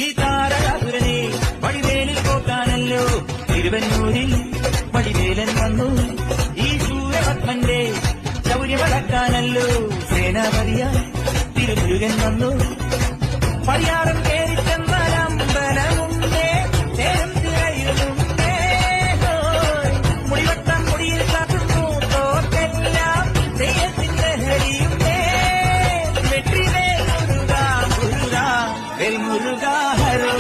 ഈ താരകാസുരനെ വടിവേലിൽ പോക്കാനല്ലോ തിരുവന്നൂരിൽ വടിവേലൻ വന്നു. ഈ സൂര്യപത്മന്റെ ശൗര്യമടക്കാനല്ലോ സേനാപതിയായി തിരുമുരുകൻ വന്നു. പരിയാറും കേറിച്ചെന്നാൽ അമ്പലമുണ്ടേ, ചേരും തിരയുമുണ്ടേ, മുടിവട്ടം മുടിയിൽ കാട്ടുന്നു തോക്കെല്ലാം തെയ്യത്തിന്റെ ഹരിയുണ്ടേ. വെற்றிവേൽ മുരുക മുരുക വെൽ മുരുക ഹരോ